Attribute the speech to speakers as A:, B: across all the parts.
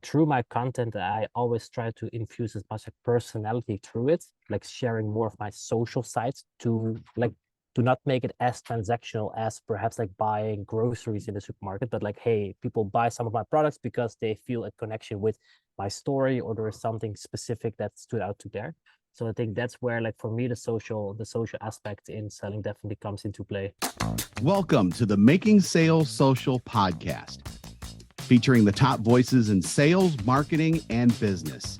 A: through my content, I always try to infuse as much like personality through it, like sharing more of my social sides to like do not make it as transactional as perhaps like buying groceries in the supermarket, but like, hey, people buy some of my products because they feel a connection with my story, or there is something specific that stood out to there. So I think that's where, like, for me, the social aspect in selling definitely comes into play.
B: Welcome to the Making Sales Social podcast, featuring the top voices in sales, marketing, and business.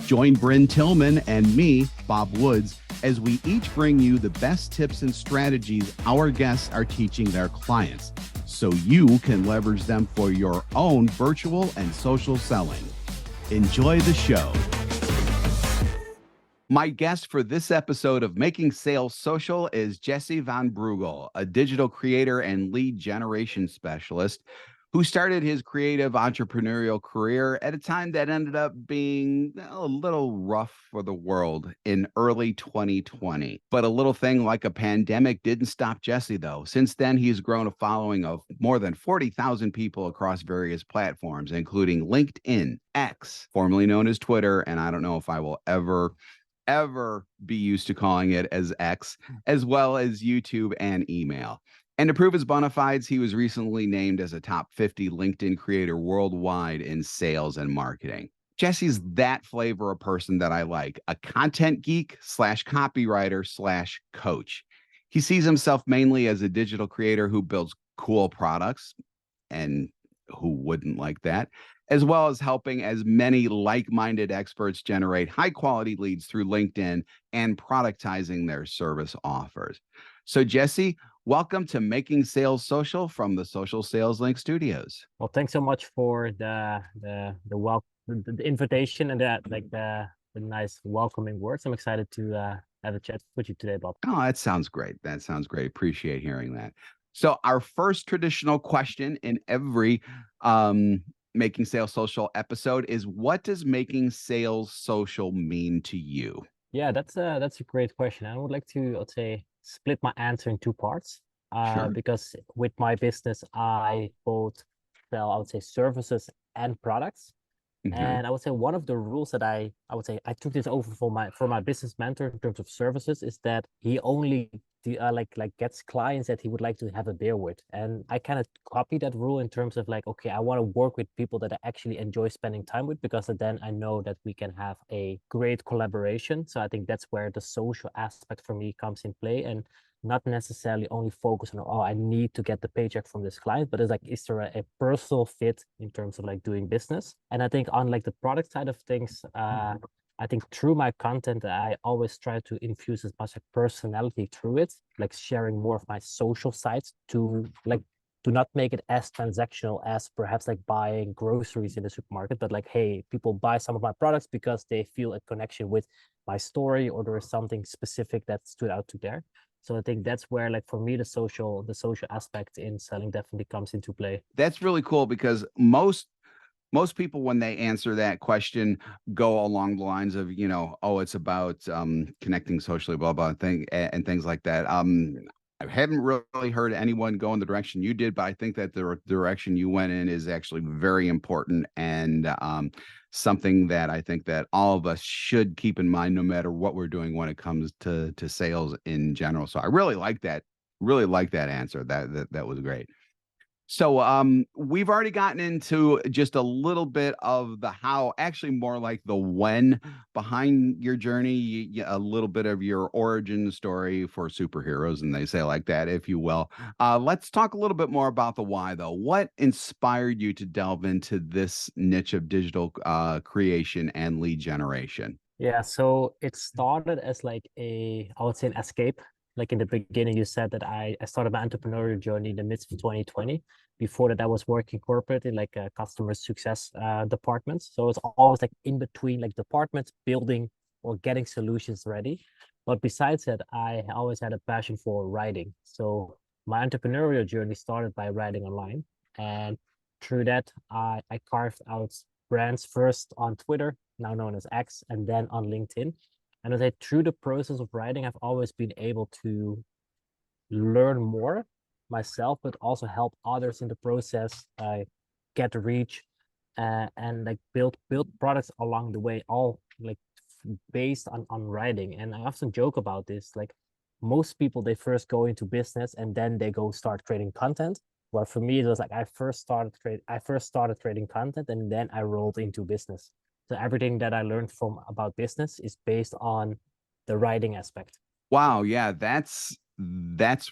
B: Join Bryn Tillman and me, Bob Woods, as we each bring you the best tips and strategies our guests are teaching their clients, so you can leverage them for your own virtual and social selling. Enjoy the show. My guest for this episode of Making Sales Social is Jessie van Breuge, a digital creator and lead generation specialist who started his creative entrepreneurial career at a time that ended up being a little rough for the world in early 2020. But a little thing like a pandemic didn't stop Jessie, though. Since then, he's grown a following of more than 40,000 people across various platforms, including LinkedIn, X, formerly known as Twitter, and I don't know if I will ever be used to calling it as X, as well as YouTube and email. And to prove his bona fides, he was recently named as a top 50 LinkedIn creator worldwide in sales and marketing. Jessie's that flavor of person that I like, a content geek / copywriter / coach. He sees himself mainly as a digital creator who builds cool products, and who wouldn't like that, as well as helping as many like-minded experts generate high-quality leads through LinkedIn and productizing their service offers. So, Jessie, welcome to Making Sales Social from the Social Sales Link Studios.
A: Well, thanks so much for the invitation and the nice welcoming words. I'm excited to have a chat with you today, Bob.
B: Oh, that sounds great. That sounds great. Appreciate hearing that. So, our first traditional question in every Making Sales Social episode is, what does making sales social mean to you?
A: Yeah, that's a great question. I would like to, let's say, split my answer in two parts.
B: Sure.
A: Because with my business, I both sell, I would say, services and products. And I would say one of the rules that I would say I took this over for my business mentor in terms of services is that he only gets clients that he would like to have a beer with. And I kind of copy that rule in terms of like, okay, I want to work with people that I actually enjoy spending time with, because then I know that we can have a great collaboration. So I think that's where the social aspect for me comes in play, and not necessarily only focus on, oh, I need to get the paycheck from this client, but it's like, is there a personal fit in terms of like doing business? And I think on like the product side of things, I think through my content, I always try to infuse as much like personality through it, like sharing more of my social sides to like do not make it as transactional as perhaps like buying groceries in the supermarket, but like, hey, people buy some of my products because they feel a connection with my story, or there is something specific that stood out to there. So I think that's where, like, for me, the social aspect in selling definitely comes into play.
B: That's really cool, because most people, when they answer that question, go along the lines of, oh, it's about connecting socially, blah, blah, and things like that. I haven't really heard anyone go in the direction you did, but I think that the direction you went in is actually very important, and something that I think that all of us should keep in mind, no matter what we're doing when it comes to sales in general. So I really like that. Really like that answer. That was great. So we've already gotten into just a little bit of the how, actually more like the when behind your journey, a little bit of your origin story for superheroes, and they say like that, if you will. Let's talk a little bit more about the why, though. What inspired you to delve into this niche of digital creation and lead generation?
A: Yeah, so it started as like I would say, an escape. Like in the beginning, you said that I started my entrepreneurial journey in the midst of 2020. Before that, I was working corporate in like a customer success departments. So it's always like in between like departments, building or getting solutions ready. But besides that, I always had a passion for writing. So my entrepreneurial journey started by writing online. And through that, I carved out brands first on Twitter, now known as X, and then on LinkedIn. And as I, through the process of writing, I've always been able to learn more myself, but also help others in the process, get reach, and like build products along the way, all like based on writing. And I often joke about this, like most people, they first go into business and then they go start creating content. But for me, it was like I first started creating content and then I rolled into business. So everything that I learned from about business is based on the writing aspect.
B: Wow, yeah, that's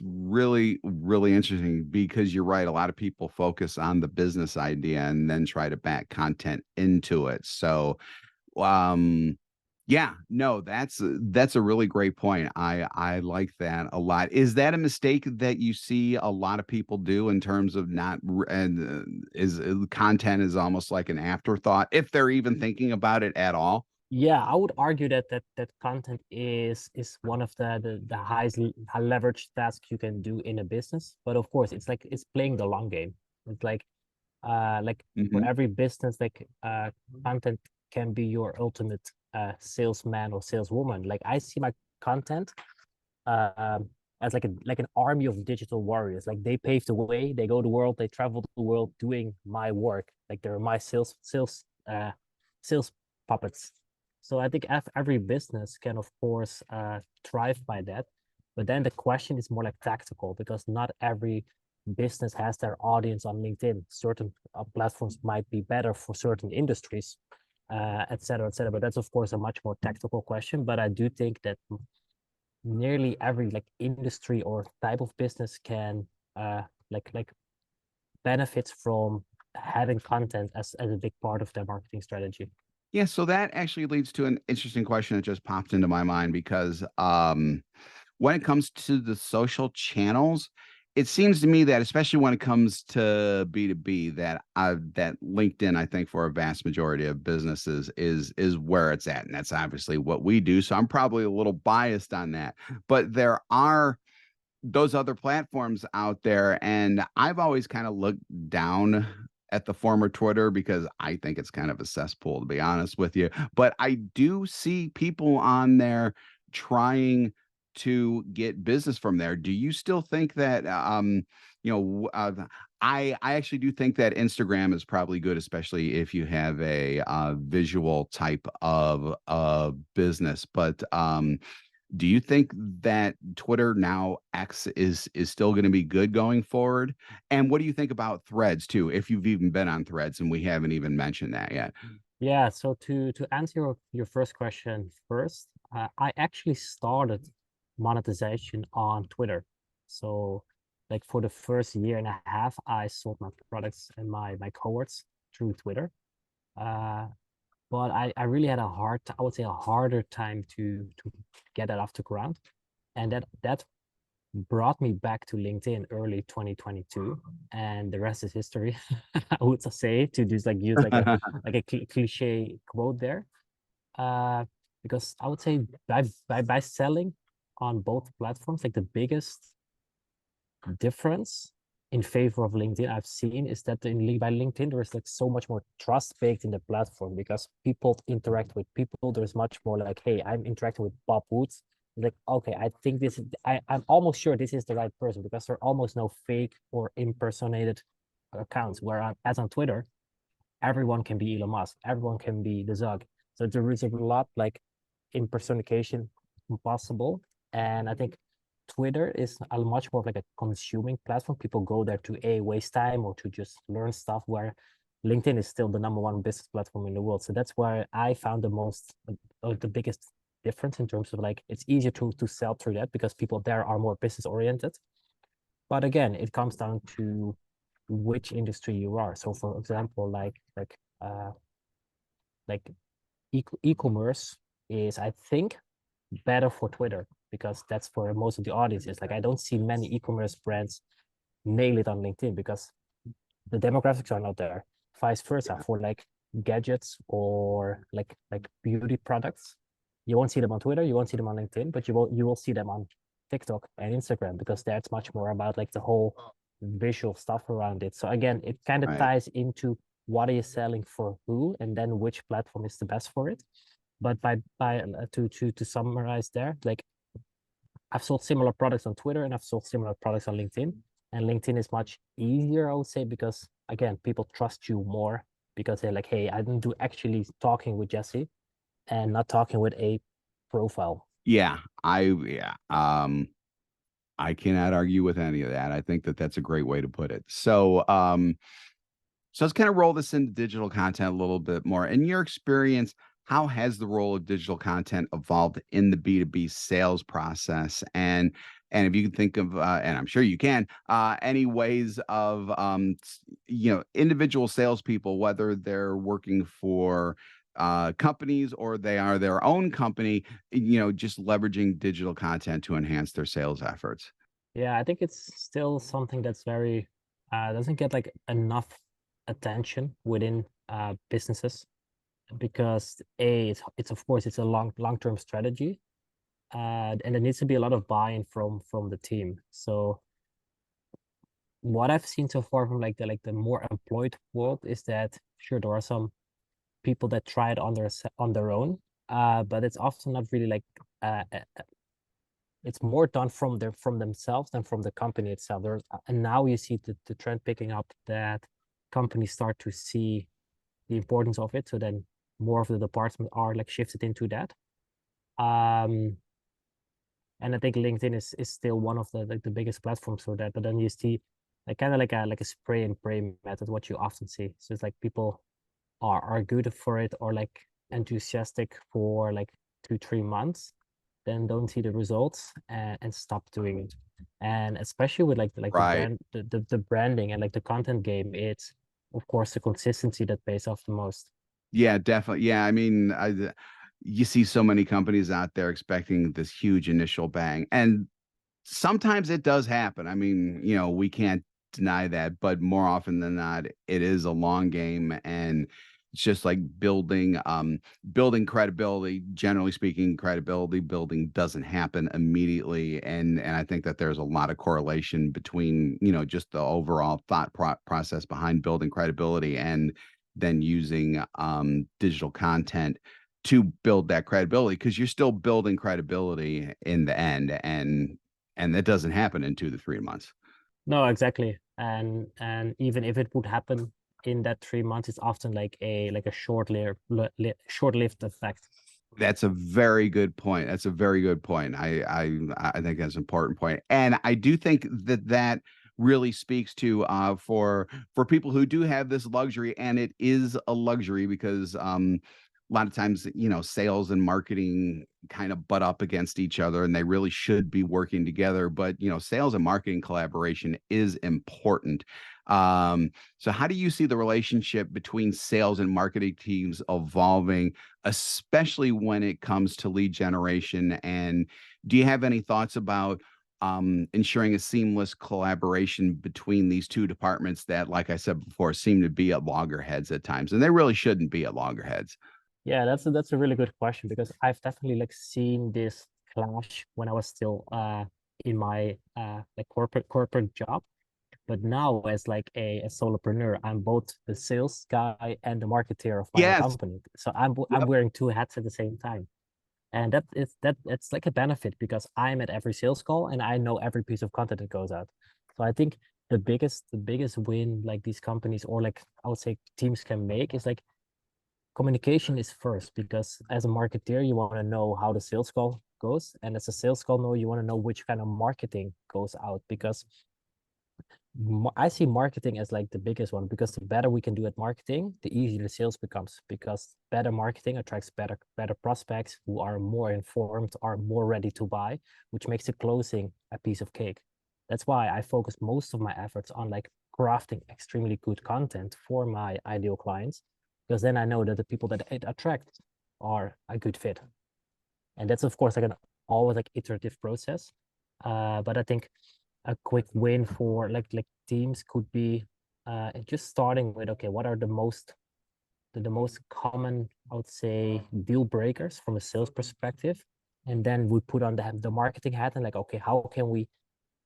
B: really really interesting because you're right. A lot of people focus on the business idea and then try to back content into it. So, um, yeah, no, that's a really great point. I like that a lot. Is that a mistake that you see a lot of people do in terms of not and is content is almost like an afterthought if they're even thinking about it at all?
A: Yeah, I would argue that content is one of the highest high leverage tasks you can do in a business. But of course, it's like it's playing the long game. It's like for
B: Mhm.
A: every business, like content can be your ultimate salesman or saleswoman. Like I see my content as like an army of digital warriors. Like they pave the way, they go the world, they travel the world doing my work. Like they're my sales puppets. So I think every business can of course thrive by that. But then the question is more like tactical because not every business has their audience on LinkedIn. Certain platforms might be better for certain industries, et cetera, et cetera. But that's of course a much more tactical question. But I do think that nearly every like industry or type of business can like benefits from having content as a big part of their marketing strategy.
B: Yeah, so that actually leads to an interesting question that just popped into my mind because when it comes to the social channels, it seems to me that especially when it comes to B2B, that LinkedIn, I think for a vast majority of businesses is where it's at. And that's obviously what we do. So I'm probably a little biased on that. But there are those other platforms out there, and I've always kind of looked down at the former Twitter because I think it's kind of a cesspool, to be honest with you. But I do see people on there trying to get business from there. Do you still think that you know I actually do think that Instagram is probably good, especially if you have a visual type of business. But do you think that Twitter, now X, is still going to be good going forward? And what do you think about Threads too, if you've even been on Threads and we haven't even mentioned that yet?
A: Yeah, so to answer your first question first, I actually started monetization on Twitter. So like for the first year and a half, I sold my products and my cohorts through Twitter. Uh, but I really had I would say a harder time to get that off the ground. And that brought me back to LinkedIn early 2022, and the rest is history. I would say, to just like use like a cliche quote there. Uh, because I would say by selling on both platforms, like the biggest difference in favor of LinkedIn I've seen is that by LinkedIn there is like so much more trust baked in the platform because people interact with people. There's much more like, hey, I'm interacting with Bob Woods. Like, okay, I think I'm almost sure this is the right person because there are almost no fake or impersonated accounts. Where as on Twitter, everyone can be Elon Musk, everyone can be the Zug. So there is a lot like impersonation possible. And I think Twitter is a much more of like a consuming platform. People go there to waste time or to just learn stuff, where LinkedIn is still the number one business platform in the world. So that's where I found the biggest difference in terms of like it's easier to sell through that because people there are more business oriented. But again, it comes down to which industry you are. So for example, like e-commerce is, I think, better for Twitter because that's where most of the audience is. Like I don't see many e-commerce brands nail it on LinkedIn because the demographics are not there. Vice versa for like gadgets or like beauty products. You won't see them on Twitter, you won't see them on LinkedIn, but you will see them on TikTok and Instagram because that's much more about like the whole visual stuff around it. So again, it kind of
B: Right.
A: ties into what are you selling for who and then which platform is the best for it. But to summarize there, like I've sold similar products on Twitter and I've sold similar products on LinkedIn. And LinkedIn is much easier, I would say, because again, people trust you more because they're like, hey, I didn't do actually talking with Jessie and not talking with a profile.
B: Yeah, I cannot argue with any of that. I think that that's a great way to put it. So let's kind of roll this into digital content a little bit more. In your experience, how has the role of digital content evolved in the B2B sales process? And if you can think of, and I'm sure you can, any ways of, individual salespeople, whether they're working for companies or they are their own company, just leveraging digital content to enhance their sales efforts.
A: Yeah, I think it's still something that's very doesn't get like enough attention within businesses because it's of course it's a long-term strategy, and there needs to be a lot of buy-in from the team. So what I've seen so far from like the more employed world is that sure there are some people that try it on their own, but it's often not really like it's more done from themselves than from the company itself. And now you see the trend picking up that companies start to see the importance of it. So then more of the departments are like shifted into that. Um, and I think LinkedIn is still one of the biggest platforms for that. But then you see like kind of like a spray and pray method, what you often see. So it's like people are good for it or like enthusiastic for like 2-3 months, then don't see the results and stop doing it. And especially with like the
B: Right.
A: brand the branding and like the content game, it's of course the consistency that pays off the most.
B: Yeah, definitely. Yeah, I mean, you see so many companies out there expecting this huge initial bang, and sometimes it does happen. I mean, we can't deny that, but more often than not, it is a long game, and it's just like building credibility. Generally speaking, credibility building doesn't happen immediately, and I think that there's a lot of correlation between, just the overall thought process behind building credibility and then using digital content to build that credibility, because you're still building credibility in the end, and that doesn't happen in 2 to 3 months.
A: No, exactly. And even if it would happen in that 3 months, it's often like a short-lived effect.
B: That's a very good point. That's a very good point. I think that's an important point, and I do think that that really speaks to for people who do have this luxury, and it is a luxury because a lot of times, sales and marketing kind of butt up against each other, and they really should be working together. But sales and marketing collaboration is important. So how do you see the relationship between sales and marketing teams evolving, especially when it comes to lead generation? And do you have any thoughts about ensuring a seamless collaboration between these two departments that, like I said before, seem to be at loggerheads at times, and they really shouldn't be at loggerheads?
A: Yeah, that's a really good question because I've definitely like seen this clash when I was still in my like corporate job. But now as like a solopreneur, I'm both the sales guy and the marketeer of my own
B: Yes.
A: company. So I'm
B: Yep.
A: wearing two hats at the same time. And it's like a benefit because I'm at every sales call and I know every piece of content that goes out. So I think the biggest win like these companies or like I would say teams can make is like communication is first because as a marketeer, you want to know how the sales call goes. And as a sales call, no, you want to know which kind of marketing goes out because I see marketing as like the biggest one because the better we can do at marketing, the easier the sales becomes because better marketing attracts better prospects who are more informed, are more ready to buy, which makes the closing a piece of cake. That's why I focus most of my efforts on like crafting extremely good content for my ideal clients because then I know that the people that it attracts are a good fit. And that's of course like an always like iterative process. But I think a quick win for like teams could be just starting with okay, what are the most common, I would say, deal breakers from a sales perspective, and then we put on the marketing hat and like okay, how can we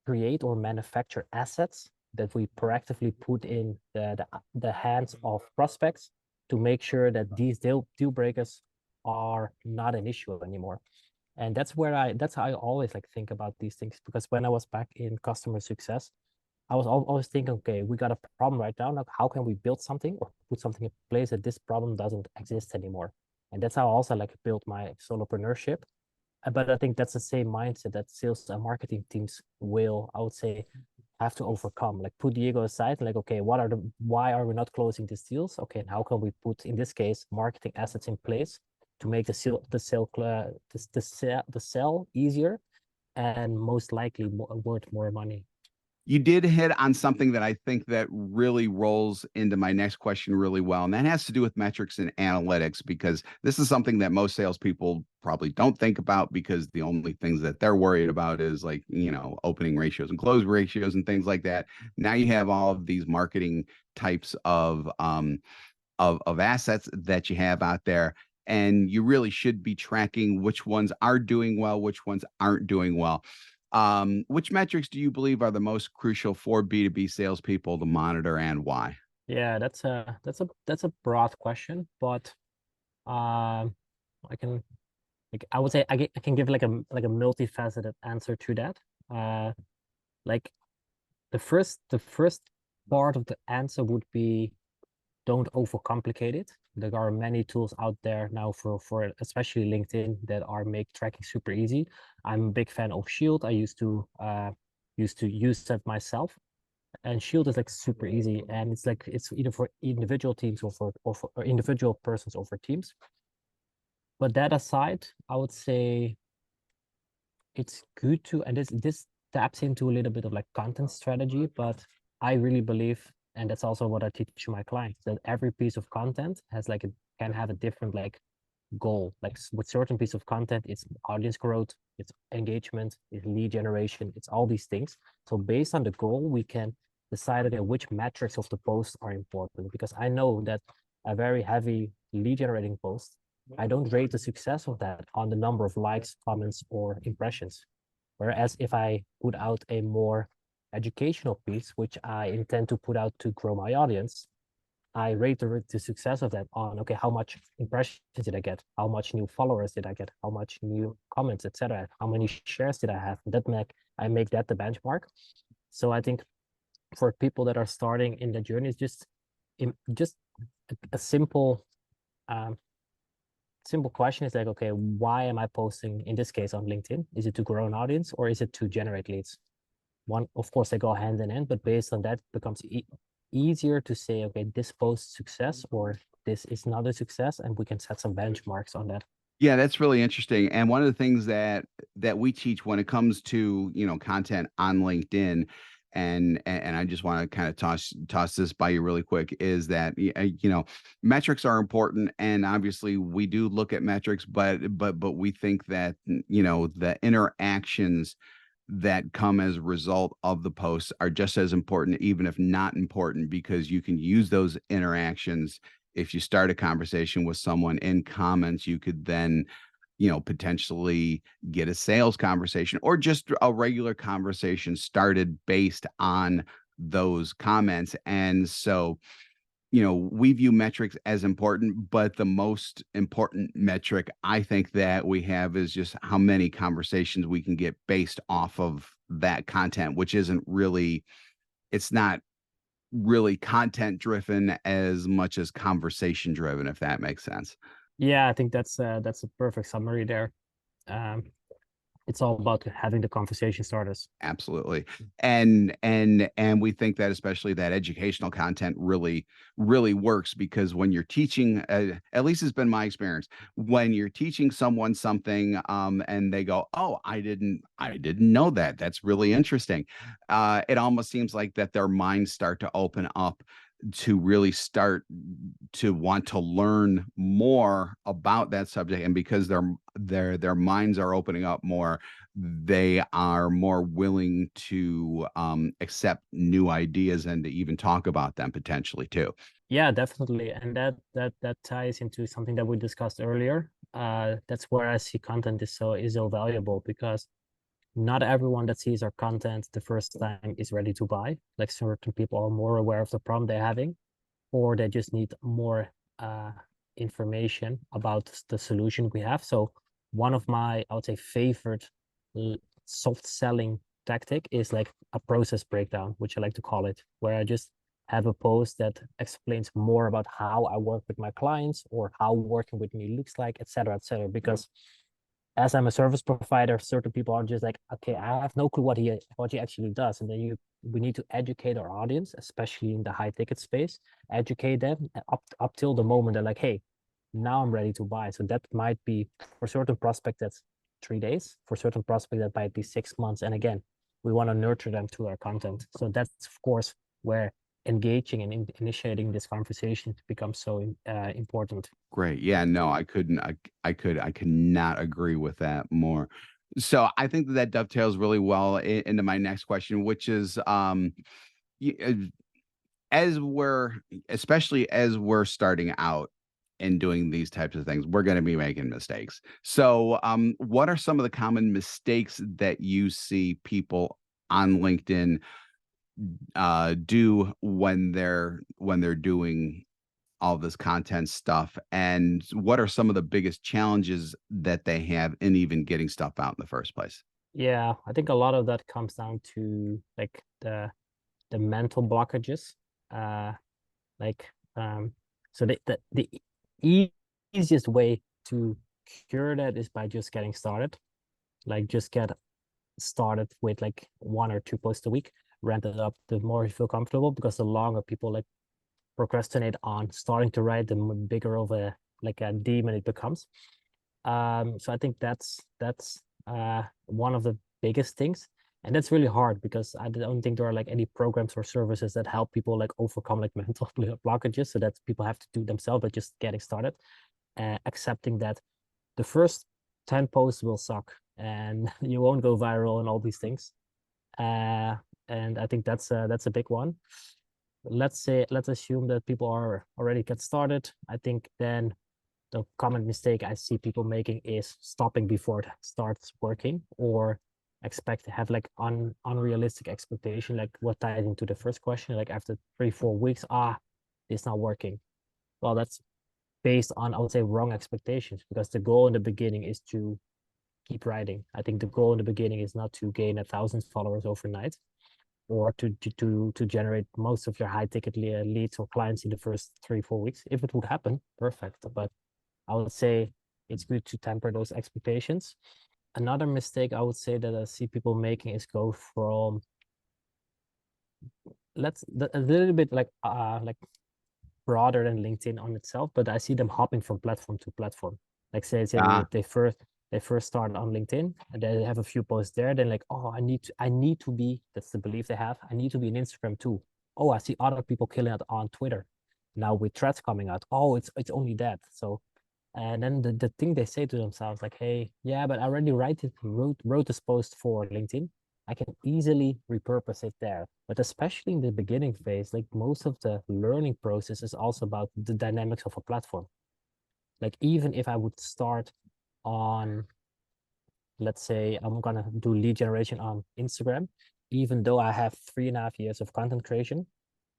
A: create or manufacture assets that we proactively put in the hands of prospects to make sure that these deal breakers are not an issue anymore. And that's how I always like think about these things because when I was back in customer success, I was always thinking, okay, we got a problem right now. Like, how can we build something or put something in place that this problem doesn't exist anymore? And that's how I also like built my solopreneurship. But I think that's the same mindset that sales and marketing teams will, I would say, have to overcome. Like put the ego aside, like, okay, why are we not closing these deals? Okay, and how can we put, in this case, marketing assets in place to make the sell easier and most likely worth more money.
B: You did hit on something that I think that really rolls into my next question really well, and that has to do with metrics and analytics, because this is something that most salespeople probably don't think about, because the only things that they're worried about is like, opening ratios and close ratios and things like that. Now you have all of these marketing types of assets that you have out there, and you really should be tracking which ones are doing well, which ones aren't doing well. Which metrics do you believe are the most crucial for B2B salespeople to monitor, and why?
A: Yeah, that's a broad question, but I can I would say I can give like a multifaceted answer to that. Like the first part of the answer would be don't overcomplicate it. There are many tools out there now for especially LinkedIn that are make tracking super easy. I'm a big fan of Shield. I used to use that myself. And Shield is like super easy, and it's either for individual teams or individual persons over teams. But that aside, I would say it's good to, and this taps into a little bit of like content strategy, but I really believe, and that's also what I teach to my clients, that every piece of content has like can have a different like goal. Like with certain piece of content, it's audience growth, it's engagement, it's lead generation, it's all these things. So based on the goal, we can decide okay, which metrics of the post are important. Because I know that a very heavy lead generating post, I don't rate the success of that on the number of likes, comments, or impressions. Whereas if I put out a more educational piece, which I intend to put out to grow my audience, I rate the success of that on, okay, how much impressions did I get? How much new followers did I get? How much new comments, etc.? How many shares did I have? I make that the benchmark. So I think for people that are starting in the journey, it's just a simple question is like, okay, why am I posting in this case on LinkedIn? Is it to grow an audience or is it to generate leads? One, of course, they go hand in hand, but based on that, it becomes easier to say, okay, this post success or this is not a success, and we can set some benchmarks on that.
B: Yeah, that's really interesting. And one of the things that we teach when it comes to, content on LinkedIn, and I just want to kind of toss this by you really quick, is that metrics are important, and obviously we do look at metrics, but we think that the interactions that come as a result of the posts are just as important, even if not important, because you can use those interactions. If you start a conversation with someone in comments, you could then potentially get a sales conversation or just a regular conversation started based on those comments. And so we view metrics as important, but the most important metric I think that we have is just how many conversations we can get based off of that content, which it's not really content driven as much as conversation driven, if that makes sense.
A: Yeah, I think that's a perfect summary there. Um, it's all about having the conversation starters.
B: Absolutely. And we think that especially that educational content really works, because when you're teaching, at least it's been my experience, when you're teaching someone something and they go, oh, I didn't know that, that's really interesting, it almost seems like that their minds start to open up to really start to want to learn more about that subject. And because their minds are opening up more, they are more willing to accept new ideas and to even talk about them potentially too.
A: Yeah, definitely. And that ties into something that we discussed earlier. That's where I see content is so valuable, because not everyone that sees our content the first time is ready to buy. Like certain people are more aware of the problem they're having, or they just need more information about the solution we have. So one of my, I would say, favorite soft selling tactic is like a process breakdown, which I like to call it, where I just have a post that explains more about how I work with my clients or how working with me looks like, et cetera, et cetera. Because as I'm a service provider, certain people are just like, okay, I have no clue what he actually does. And then we need to educate our audience, especially in the high ticket space, educate them up till the moment they're like, hey, now I'm ready to buy. So that might be for certain prospect that's 3 days, for certain prospect that might be 6 months. And again, we want to nurture them through our content. So that's of course where engaging and initiating this conversation becomes so important.
B: Great. Yeah, no, I could not agree with that more. So I think that dovetails really well into my next question, which is y- uh, as we're especially as we're starting out and doing these types of things, we're going to be making mistakes. So what are some of the common mistakes that you see people on LinkedIn do when they're doing all this content stuff, and what are some of the biggest challenges that they have in even getting stuff out in the first place?
A: Yeah, I think a lot of that comes down to like the mental blockages. Uh, like so the easiest way to cure that is by just getting started. Like just get started with like 1 or 2 posts a week, ramp it up the more you feel comfortable, because the longer people like procrastinate on starting to write, the bigger of a like a demon it becomes. So I think that's one of the biggest things. And that's really hard because I don't think there are like any programs or services that help people like overcome like mental blockages. So that people have to do themselves, but just getting started, accepting that the first 10 posts will suck and you won't go viral and all these things. Uh, and I think that's a big one. Let's assume that people are already get started. I think then the common mistake I see people making is stopping before it starts working, or expect to have like unrealistic expectation, like what ties into the first question, like after 3 4 weeks, it's not working. Well, that's based on, I would say, wrong expectations, because the goal in the beginning is to keep writing. I think the goal in the beginning is not to gain 1,000 followers overnight, or to generate most of your high ticket leads or clients in the first 3 4 weeks. If it would happen, perfect. But I would say it's good to temper those expectations. Another mistake I would say that I see people making is go from a little bit like broader than LinkedIn on itself, but I see them hopping from platform to platform. Like say
B: Ah,
A: they first started on LinkedIn and they have a few posts there. Then like, oh, I need to be, that's the belief they have. I need to be in Instagram too. Oh, I see other people killing it on Twitter. Now with threads coming out, oh, it's only that. So and then the thing they say to themselves, like, hey, yeah, but I already wrote this post for LinkedIn. I can easily repurpose it there. But especially in the beginning phase, like most of the learning process is also about the dynamics of a platform. Like even if I would start on, let's say I'm gonna do lead generation on Instagram, even though I have 3.5 years of content creation,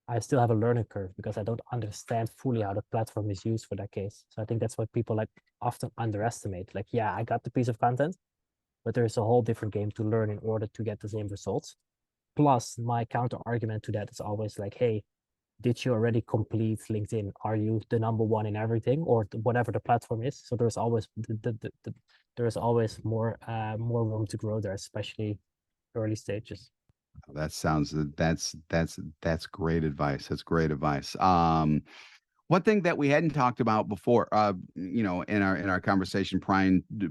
A: I still have a learning curve because I don't understand fully how the platform is used for that case. So I think that's what people like often underestimate. Like, yeah, I got the piece of content, but there's a whole different game to learn in order to get the same results. Plus, my counter argument to that is always like, hey, did you already complete LinkedIn? Are you the number one in everything, or whatever the platform is? So there's always there's always more room to grow there, especially early stages.
B: that sounds that's great advice. That's great advice. One thing that we hadn't talked about before, in our conversation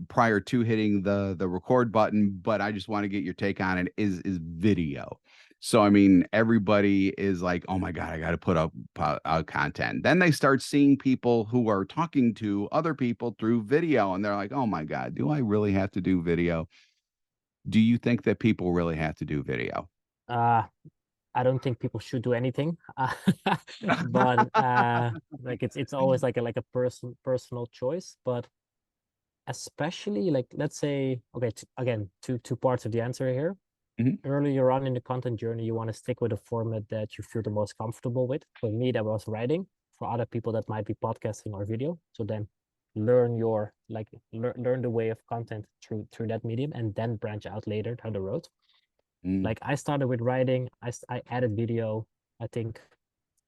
B: prior to hitting the record button, but I just want to get your take on it, is video. So I mean, everybody is like, "Oh my God, I got to put up content." Then they start seeing people who are talking to other people through video, and they're like, "Oh my God, do I really have to do video?" Do you think that people really have to do video?
A: Uh, I don't think people should do anything, but like it's always like a personal choice. But especially like let's say, okay, again, two parts of the answer here.
B: Mhm.
A: Earlier on in the content journey, you want to stick with a format that you feel the most comfortable with. For me, that was writing. For other people, that might be podcasting or video. So then learn your learn the way of content through that medium, and then branch out later down the road.
B: Mm.
A: Like I started with writing, I added video, I think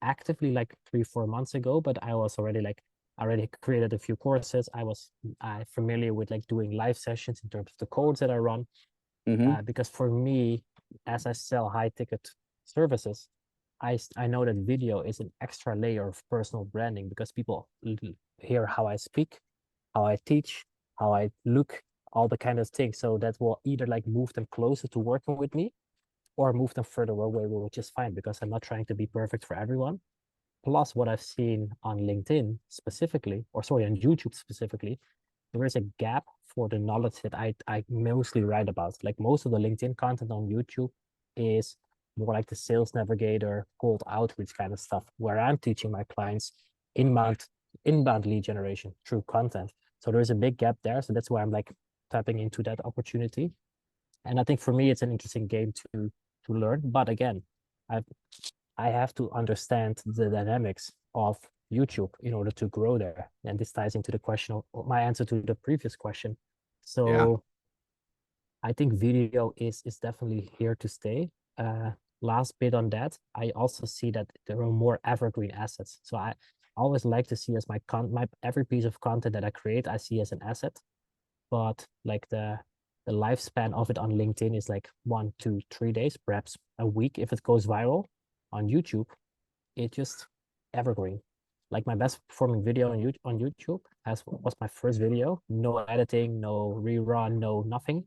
A: actively like 3, 4 months ago, but I was already like, I already created a few courses. I was familiar with like doing live sessions in terms of the codes that I run.
B: Hmm.
A: Because for me, as I sell high ticket services, I know that video is an extra layer of personal branding because people hear how I speak, how I teach, how I look, all the kind of things. So that will either like move them closer to working with me or move them further away, which is fine because I'm not trying to be perfect for everyone. Plus, what I've seen on LinkedIn specifically, or sorry, on YouTube specifically, there is a gap for the knowledge that I mostly write about. Like most of the LinkedIn content on YouTube is more like the sales navigator, cold outreach kind of stuff, where I'm teaching my clients inbound inbound lead generation through content. So there is a big gap there. So that's why I'm like tapping into that opportunity. And I think for me, it's an interesting game to learn. But again, I I have to understand the dynamics of YouTube in order to grow there. And this ties into the question of my answer to the previous question.
B: Yeah.
A: So I think video is definitely here to stay. Last bit on that, I also see that there are more evergreen assets. So I always like to see as my every piece of content that I create, I see as an asset. But like the lifespan of it on LinkedIn is like 1, 2, 3 days, perhaps a week if it goes viral. On YouTube, it just evergreen. Like my best performing video on YouTube was my first video, no editing, no rerun, no nothing.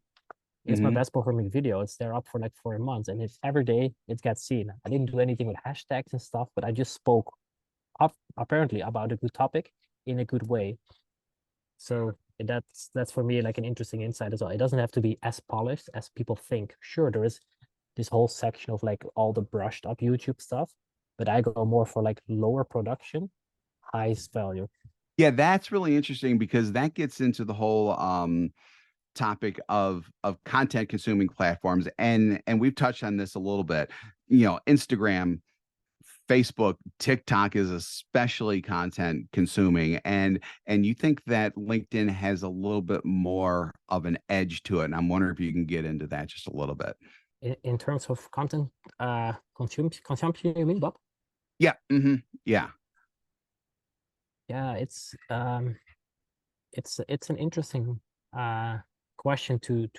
A: It's my
B: Hmm.
A: best performing video. It's there up for like 4 months, and it's every day it gets seen. I didn't do anything with hashtags and stuff, but I just spoke up apparently about a good topic in a good way. So that's for me like an interesting insight as well. It doesn't have to be as polished as people think. Sure, there is this whole section of like all the brushed up YouTube stuff, but I go more for like lower production, highest value.
B: Yeah, that's really interesting because that gets into the whole topic of content consuming platforms, and we've touched on this a little bit. Instagram, Facebook, TikTok is especially content consuming, and you think that LinkedIn has a little bit more of an edge to it. And I'm wondering if you can get into that just a little bit.
A: In terms of content consumption, you mean, Bob?
B: Yeah. Yeah.
A: Yeah, it's an interesting question to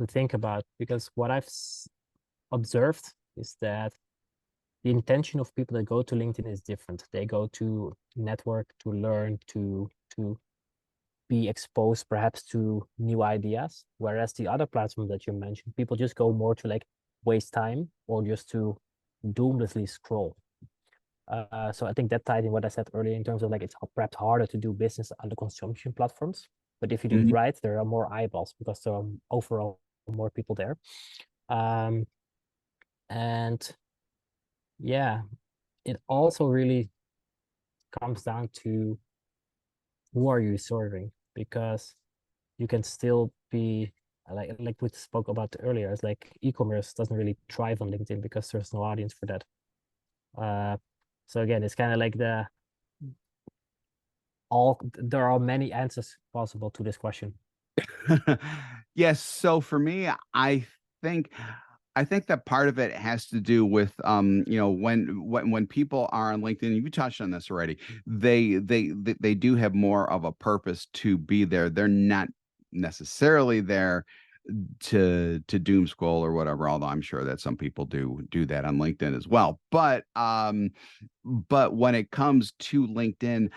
A: think about because what I've observed is that the intention of people that go to LinkedIn is different. They go to network, to learn, to be exposed perhaps to new ideas. Whereas the other platform that you mentioned, people just go more to like waste time or just to doomlessly scroll. So I think that tied in what I said earlier in terms of like it's perhaps harder to do business on the consumption platforms. But if you do it
B: Mhm.
A: right, there are more eyeballs because there are overall more people there. Um, and yeah, it also really comes down to who are you serving because you can still be like we spoke about earlier. It's like e-commerce doesn't really thrive on LinkedIn because there's no audience for that. Uh, so again, it's kind of like there are many answers possible to this question.
B: Yes. So for me, think I think that part of it has to do with when people are on LinkedIn, you touched on this already. They do have more of a purpose to be there. They're not necessarily there to doom scroll or whatever, although I'm sure that some people do that on LinkedIn as well. But when it comes to LinkedIn,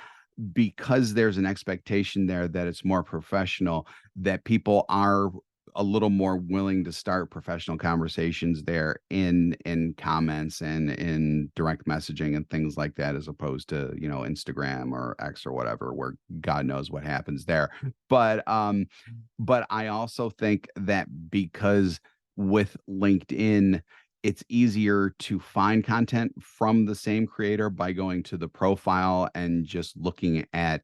B: because there's an expectation there that it's more professional, that people are a little more willing to start professional conversations there in comments and in direct messaging and things like that, as opposed to Instagram or X or whatever, where God knows what happens there. But I also think that because with LinkedIn, it's easier to find content from the same creator by going to the profile and just looking at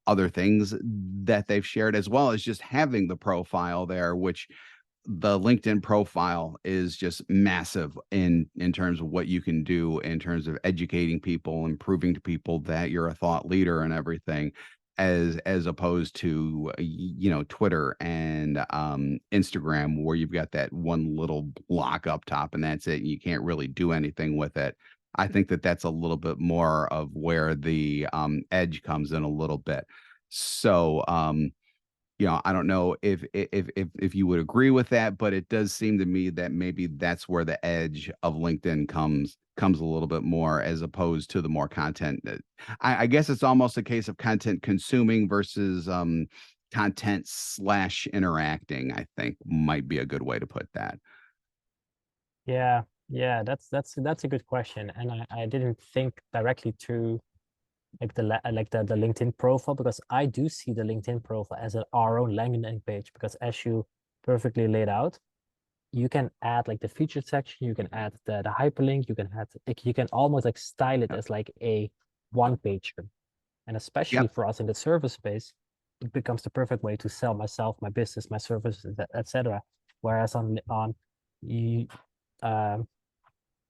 B: other things that they've shared, as well as just having the profile there, which the LinkedIn profile is just massive in terms of what you can do in terms of educating people and proving to people that you're a thought leader and everything. as opposed to Twitter and Instagram, where you've got that one little block up top and that's it. You can't really do anything with it. I think that that's a little bit more of where the edge comes in a little bit. So I don't know if you would agree with that, but it does seem to me that maybe that's where the edge of LinkedIn comes a little bit more, as opposed to the more content. I guess it's almost a case of content consuming versus content / interacting, I think might be a good way to put that.
A: Yeah, that's a good question, and I didn't think directly to like the LinkedIn profile, because I do see the LinkedIn profile as our own landing page, because as you perfectly laid out, you can add like the featured section, you can add the hyperlink, you can add like, you can almost like style it
B: Yep.
A: as like a one pager. And especially
B: Yep.
A: for us in the service space, it becomes the perfect way to sell myself, my business, my services, etc. Whereas on you, um,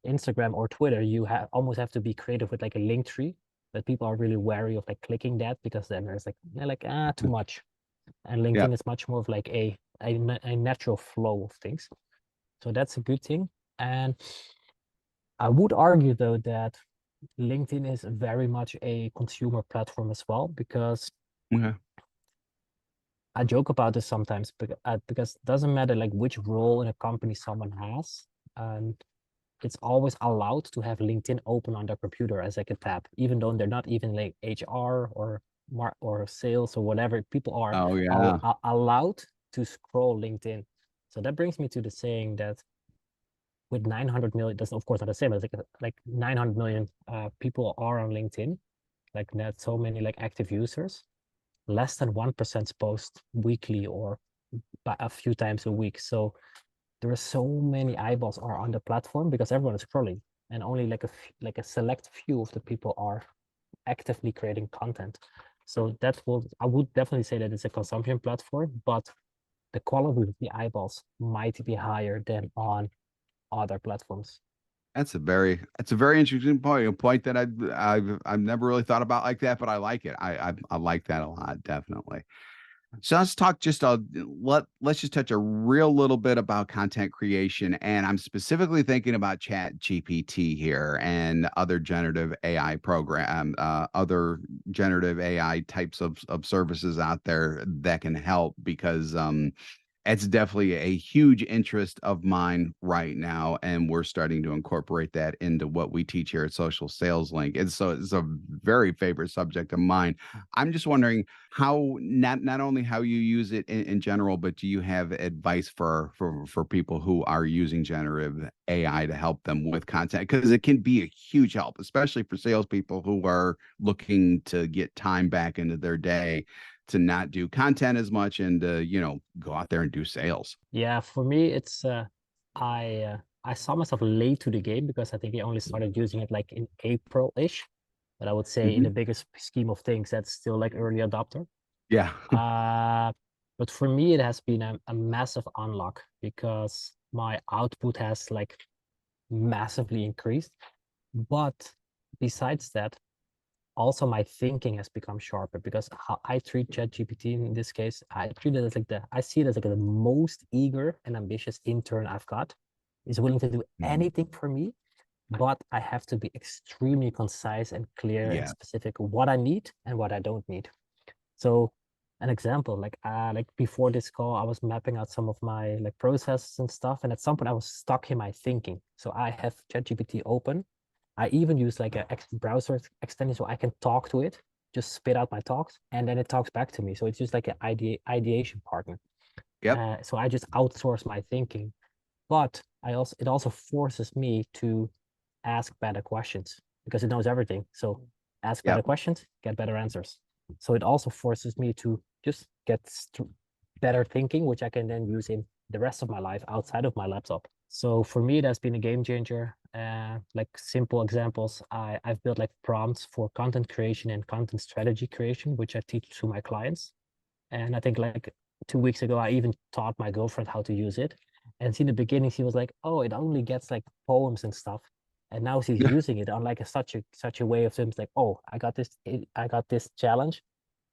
A: Instagram or Twitter, you almost have to be creative with like a link tree, but people are really wary of like clicking that, because then there's like too much. And
B: Yep.
A: LinkedIn is much more of like a natural flow of things. So that's a good thing. And I would argue though that LinkedIn is very much a consumer platform as well, because
B: Okay.
A: I joke about this sometimes, because it doesn't matter like which role in a company someone has, and it's always allowed to have LinkedIn open on their computer as like a tab, even though they're not even like HR or sales or whatever. People are
B: Oh yeah.
A: allowed to scroll LinkedIn. So that brings me to the saying that with 900 million, that's of course not the same, but like 900 million people are on LinkedIn, like that, so many like active users. Less than 1% post weekly or a few times a week. So there are so many eyeballs are on the platform because everyone is scrolling, and only like a select few of the people are actively creating content. So I would definitely say that it's a consumption platform, but the quality of the eyeballs might be higher than on other platforms.
B: That's a very interesting point. A point that I've never really thought about like that, but I like it. I like that a lot, definitely. So let's talk just let's just touch a real little bit about content creation. And I'm specifically thinking about Chat GPT here and other generative other generative AI types of services out there that can help, because it's definitely a huge interest of mine right now, and we're starting to incorporate that into what we teach here at Social Sales Link. And so it's a very favorite subject of mine. I'm just wondering how, not only how you use it in general, but do you have advice for people who are using generative AI to help them with content? Because it can be a huge help, especially for salespeople who are looking to get time back into their day to not do content as much and go out there and do sales.
A: Yeah, for me, it's I saw myself late to the game, because I think I only started using it like in April-ish. But I would say in
B: Mhm.
A: the biggest scheme of things, that's still like early adopter.
B: Yeah.
A: Uh, but for me, it has been a massive unlock, because my output has like massively increased. But besides that, also my thinking has become sharper, because how I treat ChatGPT in this case, I treat it as like I see it as like the most eager and ambitious intern I've got. Is willing to do
B: Mhm.
A: anything for me, but I have to be extremely concise and clear and
B: Yeah.
A: specific what I need and what I don't need. So an example, like before this call, I was mapping out some of my like processes and stuff, and at some point I was stuck in my thinking. So I have ChatGPT open. I even use like a browser extension so I can talk to it, just spit out my talks, and then it talks back to me. So it's just like an ideation partner.
B: Yep.
A: So I just outsource my thinking, but it also forces me to ask better questions, because it knows everything. So ask better
B: Yep.
A: questions, get better answers. So it also forces me to just get better thinking, which I can then use in the rest of my life outside of my laptop. So for me, that's been a game changer. Like simple examples, I've built like prompts for content creation and content strategy creation, which I teach to my clients. And I think like 2 weeks ago, I even taught my girlfriend how to use it. And in the beginning, she was like, "Oh, it only gets like poems and stuff." And now she's using it on like such a way of things like, "Oh, I got this challenge.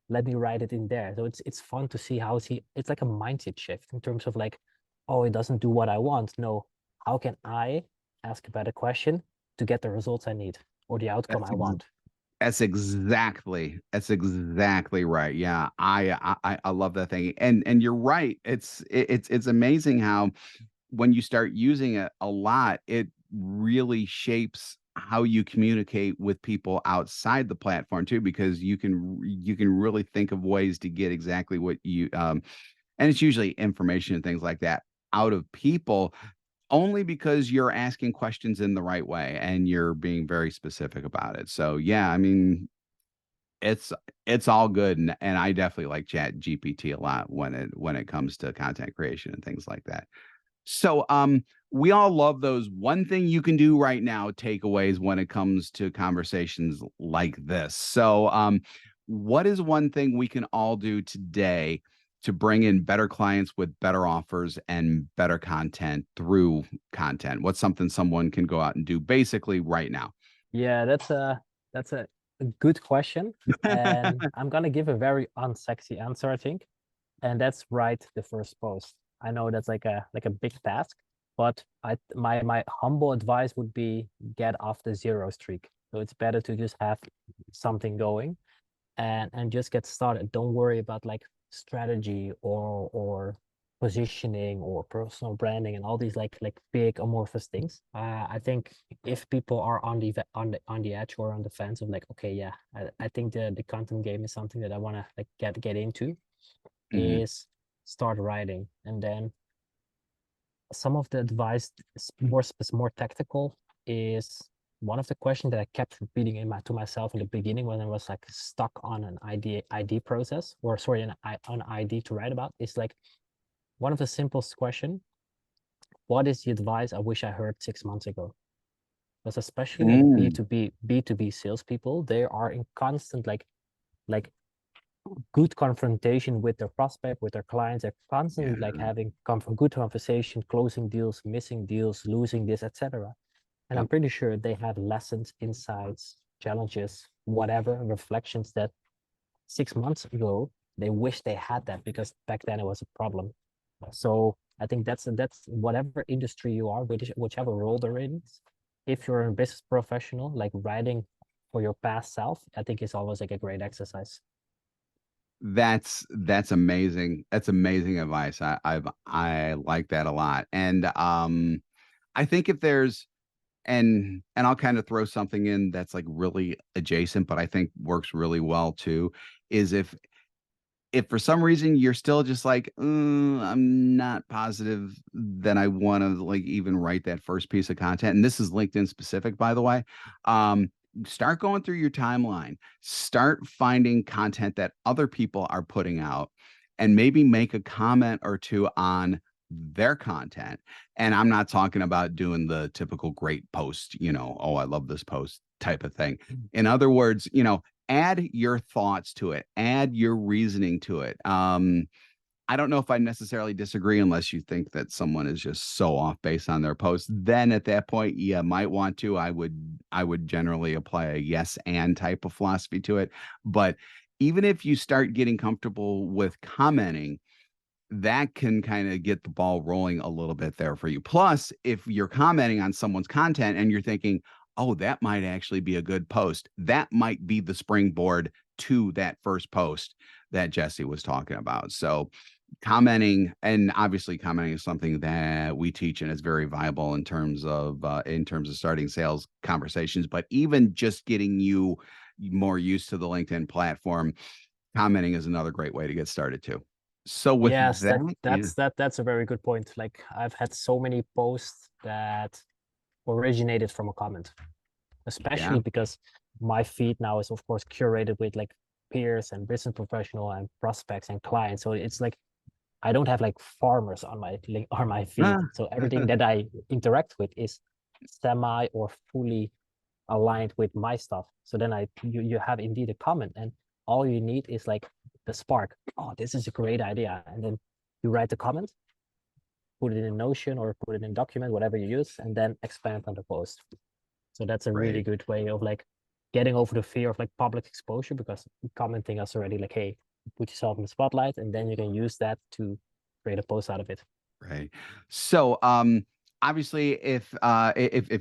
A: let me write it in there. So it's fun to see how it's like a mindset shift in terms of like, oh, it doesn't do what I want. No, how can I ask a better question to get the results I need or the outcome
B: That's
A: I want?
B: that's exactly right. Yeah, I love that thing, and you're right. It's amazing how when you start using it a lot, it really shapes how you communicate with people outside the platform too, because you can really think of ways to get exactly what you and it's usually information and things like that out of people only because you're asking questions in the right way and you're being very specific about it. So yeah, I mean, it's it's all good, and I definitely like Chat GPT a lot when it comes to content creation and things like that. So, we all love those one thing you can do right now takeaways when it comes to conversations like this. So, what is one thing we can all do today to bring in better clients with better offers and better content through content? What's something someone can go out and do basically right now?
A: Yeah, that's a good question. And I'm gonna give a very unsexy answer, I think. And that's write the first post. I know that's like a big task, but my humble advice would be get off the zero streak. So it's better to just have something going and just get started. Don't worry about like strategy or positioning or personal branding and all these like big amorphous things. I think if people are on the edge or on the fence of like, okay, yeah, I think the content game is something that I want to like get into,
B: Mhm.
A: is start writing. And then some of the advice is more tactical is one of the questions that I kept repeating to myself in the beginning when I was like stuck on an ID process, or sorry, an ID to write about, is like one of the simplest question: what is the advice I wish I heard 6 months ago? Because especially like
B: Mm.
A: B2B salespeople, they are in constant like good confrontation with their prospect, with their clients. They're constantly like
B: Yeah.
A: having good conversation, closing deals, missing deals, losing this, etc. And I'm
B: Yep.
A: pretty sure they have lessons, insights, challenges, whatever, reflections that 6 months ago they wish they had that because back then it was a problem. So I think that's whatever industry you are, whichever role they're in. If you're a business professional, like writing for your past self, I think is always like a great exercise.
B: That's amazing. That's amazing advice. I like that a lot. And I think if there's and I'll kind of throw something in that's like really adjacent, but I think works really well too, is if for some reason you're still just like, I'm not positive that I want to like even write that first piece of content. And this is LinkedIn specific, by the way. Start going through your timeline, start finding content that other people are putting out, and maybe make a comment or two on their content. And I'm not talking about doing the typical great post, oh, I love this post type of thing. In other words, add your thoughts to it, add your reasoning to it. I don't know if I necessarily disagree unless you think that someone is just so off base on their post. Then at that point, you might want to. I would generally apply a yes and type of philosophy to it. But even if you start getting comfortable with commenting, that can kind of get the ball rolling a little bit there for you. Plus, if you're commenting on someone's content and you're thinking, oh, that might actually be a good post, that might be the springboard to that first post that Jessie was talking about. So, commenting, and obviously commenting is something that we teach and is very viable in terms of starting sales conversations, but even just getting you more used to the LinkedIn platform, commenting is another great way to get started too. So with
A: Yes,
B: that, yeah,
A: that's a very good point. Like I've had so many posts that originated from a comment,
B: yeah,
A: especially because my feed now is of course curated with like peers and business professional and prospects and clients. So it's like I don't have like farmers on my link on my feed.
B: ah,
A: So everything that I interact with is semi or fully aligned with my stuff. So then you have indeed a comment, and all you need is like the spark. Oh, this is a great idea. And then you write the comment, put it in Notion or put it in document, whatever you use, and then expand on the post. So that's a really
B: great.
A: good way of like getting over the fear of like public exposure, because commenting us already like, hey, put yourself in the spotlight, and then you can use that to create a post out of it.
B: Right. So obviously if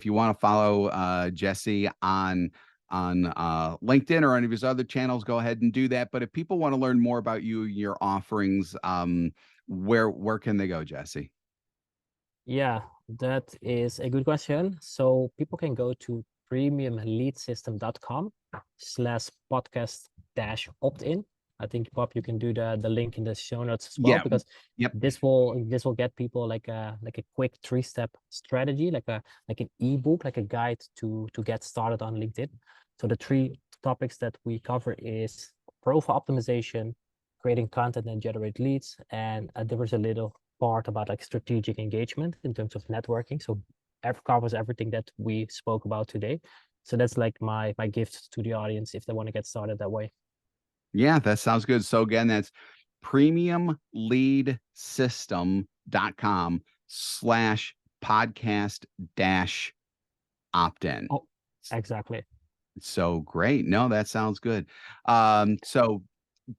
B: you want to follow Jessie on LinkedIn or any of his other channels, go ahead and do that. But if people want to learn more about you, your offerings, where can they go, Jessie?
A: Yeah, that is a good question. So people can go to premiumleadsystem.com/podcast-opt-in. I think, Bob, you can do the link in the show notes as well,
B: Yeah.
A: because
B: Yep.
A: this will get people like a quick 3-step strategy, like an ebook, like a guide to get started on LinkedIn. So the 3 topics that we cover is profile optimization, creating content and generate leads, and there was a little part about like strategic engagement in terms of networking. So covers everything that we spoke about today. So that's like my gift to the audience if they want to get started that way.
B: Yeah, that sounds good. So again, that's premiumleadsystem.com/podcast-opt-in.
A: Oh, exactly.
B: So great. No, that sounds good. So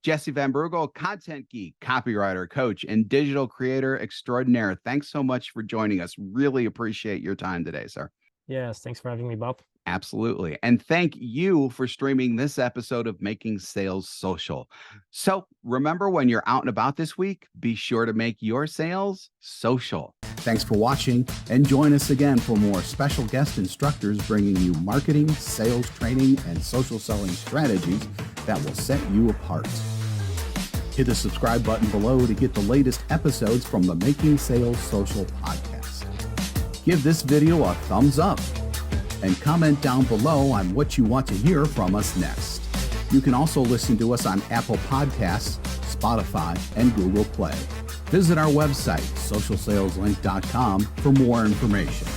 B: Jessie Van Brugel, content geek, copywriter, coach, and digital creator extraordinaire. Thanks so much for joining us. Really appreciate your time today, sir.
A: Yes, thanks for having me, Bob.
B: Absolutely. And thank you for streaming this episode of Making Sales Social. So remember, when you're out and about this week, be sure to make your sales social.
C: Thanks for watching, and join us again for more special guest instructors bringing you marketing, sales training, and social selling strategies that will set you apart. Hit the subscribe button below to get the latest episodes from the Making Sales Social podcast. Give this video a thumbs up and comment down below on what you want to hear from us next. You can also listen to us on Apple Podcasts, Spotify, and Google Play. Visit our website, socialsaleslink.com, for more information.